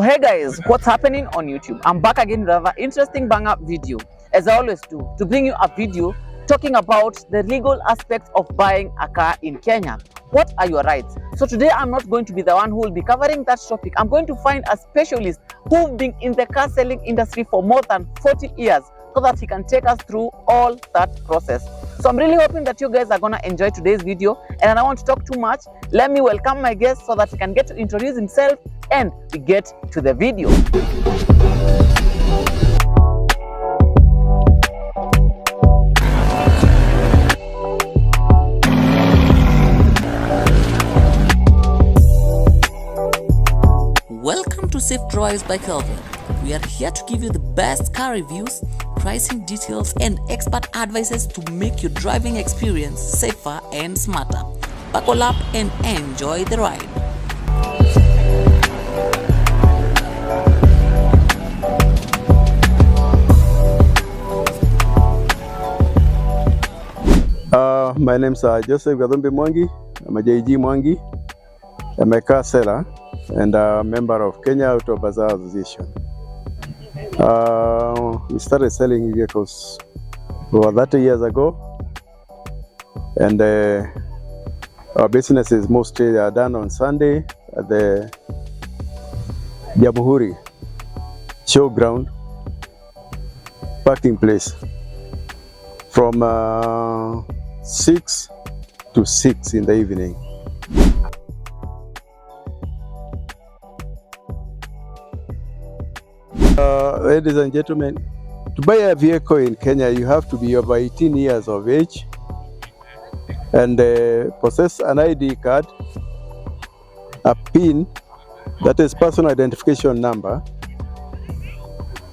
Hey guys, what's happening on YouTube? I'm back again with another interesting banger video, as I always do, to bring you a video talking about the legal aspects of buying a car in Kenya. What are your rights? So today I'm not going to be the one who will be covering that topic. I'm going to find a specialist who's been in the car selling industry for more than 40 years so that he can take us through all that process. So I'm really hoping that you guys are going to enjoy today's video, and I don't want to talk too much. Let me welcome my guest so that he can get to introduce himself and we get to the video. Welcome to Safe Drives by Kelvin. We are here to give you the best car reviews, pricing details, and expert advices to make your driving experience safer and smarter. Buckle up and enjoy the ride. My name is Joseph Gadhumbi Mwangi. I'm a JG Mwangi. I'm a car seller and a member of Kenya Auto Bazaar Association. We started selling vehicles over 30 years ago, and our business is mostly done on Sunday at the Jamhuri showground parking place from 6 to 6 in the evening. Ladies and gentlemen, to buy a vehicle in Kenya, you have to be over 18 years of age and possess an ID card, a PIN, that is personal identification number,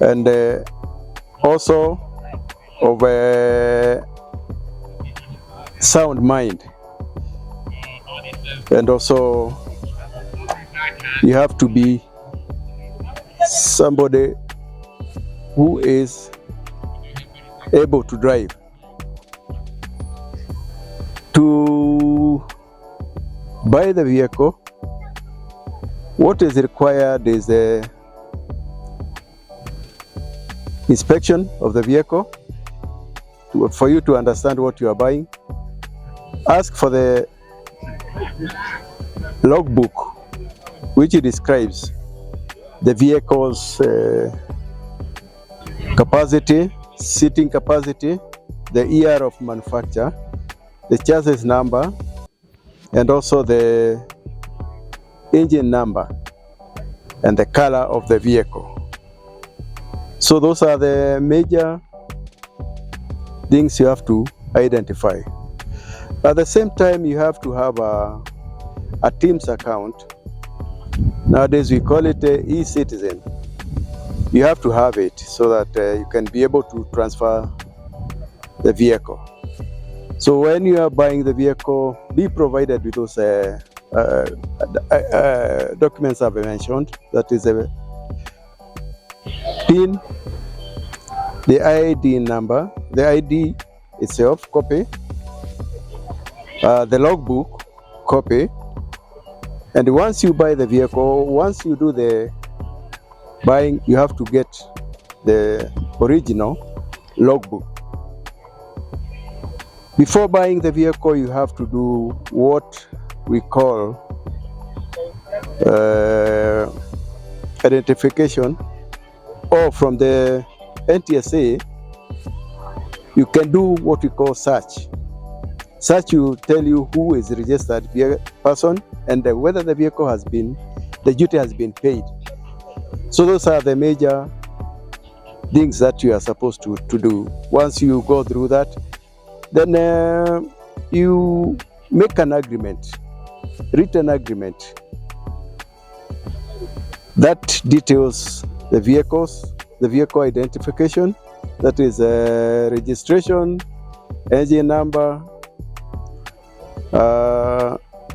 and also of a sound mind. And also you have to be somebody who is able to drive. To buy the vehicle, what is required is the inspection of the vehicle for you to understand what you are buying. Ask for the logbook, which describes the vehicle's capacity, seating capacity, the year of manufacture, the chassis number, and also the engine number and the color of the vehicle. So those are the major things you have to identify. At the same time, you have to have a Teams account. Nowadays we call it e-citizen. You have to have it so that you can be able to transfer the vehicle. So when you are buying the vehicle, be provided with those documents I've mentioned. That is a PIN, the ID number, the ID itself, copy, the logbook, copy. And once you buy the vehicle, once you do the buying, you have to get the original logbook. Before buying the vehicle, you have to do what we call identification, or from the NTSA, you can do what we call search. Search will tell you who is the registered person and whether the vehicle has been, the duty has been paid. So those are the major things that you are supposed to do. Once you go through that, then you make an agreement, written agreement, that details the vehicles, the vehicle identification, that is registration, engine number,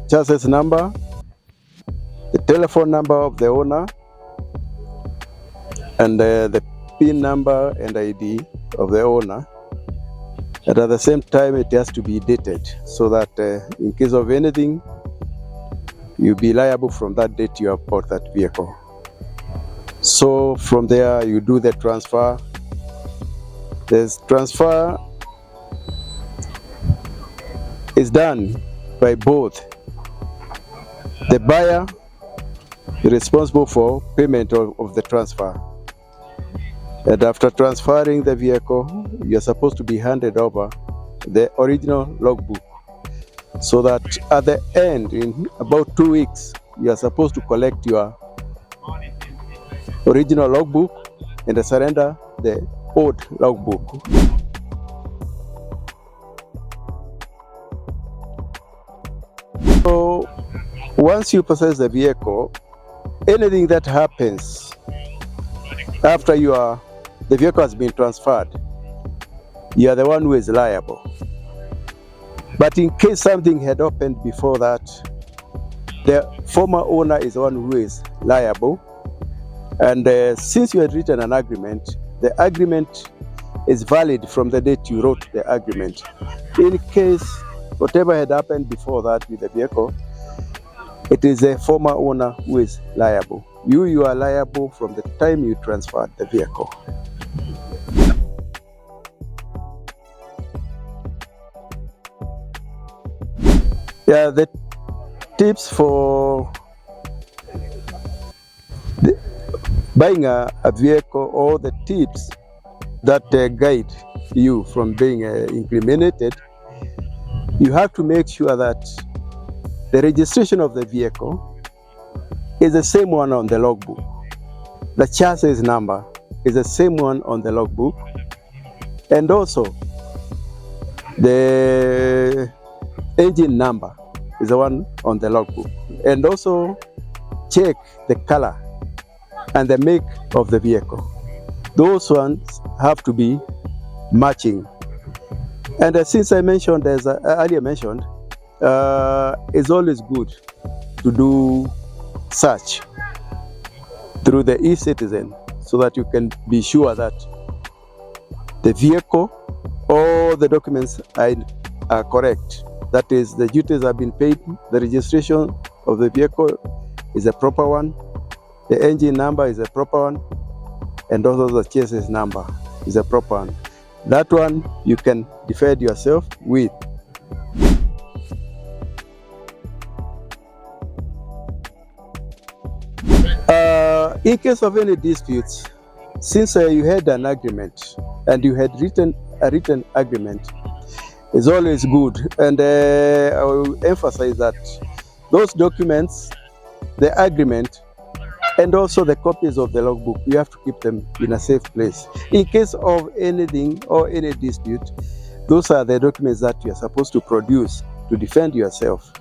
chassis number, the telephone number of the owner, and the PIN number and ID of the owner. And at the same time, it has to be dated so that in case of anything, you'll be liable from that date you have bought that vehicle. So from there you do the transfer. The transfer is done by both the buyer responsible for payment of the transfer, and after transferring the vehicle, you're supposed to be handed over the original logbook, so that at the end, in about 2 weeks, you are supposed to collect your original logbook and surrender the old logbook. So once you possess the vehicle, anything that happens after the vehicle has been transferred, you are the one who is liable. But in case something had happened before that, the former owner is the one who is liable. And since you had written an agreement, the agreement is valid from the date you wrote the agreement. In case whatever had happened before that with the vehicle, it is the former owner who is liable. You are liable from the time you transferred the vehicle. Yeah, the tips for buying a vehicle, or the tips that guide you from being incriminated, you have to make sure that the registration of the vehicle is the same one on the logbook. The chassis number is the same one on the logbook, and also the engine number is the one on the logbook. And also check the color and the make of the vehicle. Those ones have to be matching. And since I mentioned, as I earlier mentioned, it's always good to do search through the eCitizen, so that you can be sure that the vehicle, all the documents are correct. That is, the duties have been paid, the registration of the vehicle is a proper one, the engine number is a proper one, and also the chassis number is a proper one. That one you can defend yourself with. In case of any disputes, since you had an agreement and you had a written agreement, it's always good. And I will emphasize that those documents, the agreement, and also the copies of the logbook, you have to keep them in a safe place. In case of anything or any dispute, those are the documents that you are supposed to produce to defend yourself,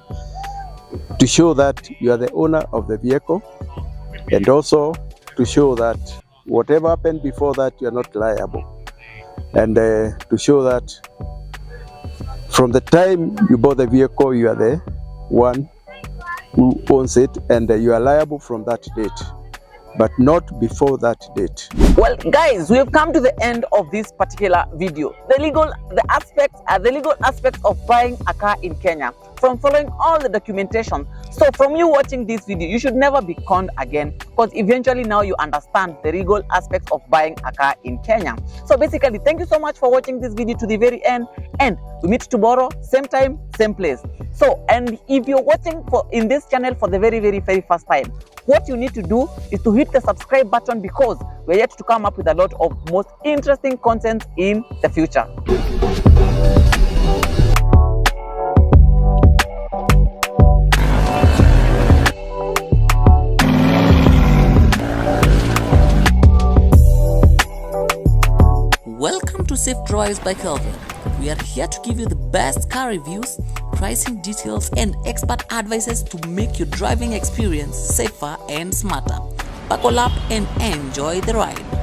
to show that you are the owner of the vehicle, and also to show that whatever happened before that, you are not liable, and to show that from the time you bought the vehicle, you are the one who owns it, and you are liable from that date, but not before that date. Well, guys, we have come to the end of this particular video. The legal aspects of buying a car in Kenya, from following all the documentation. So from you watching this video, you should never be conned again, because eventually now you understand the legal aspects of buying a car in Kenya. So basically, thank you so much for watching this video to the very end, and we meet tomorrow, same time, same place. So, and if you're watching in this channel for the very first time, what you need to do is to hit the subscribe button, because we're yet to come up with a lot of most interesting content in the future. Welcome to Safe Drives by Kelvin. We are here to give you the best car reviews, pricing details, and expert advices to make your driving experience safer and smarter. Buckle up and enjoy the ride.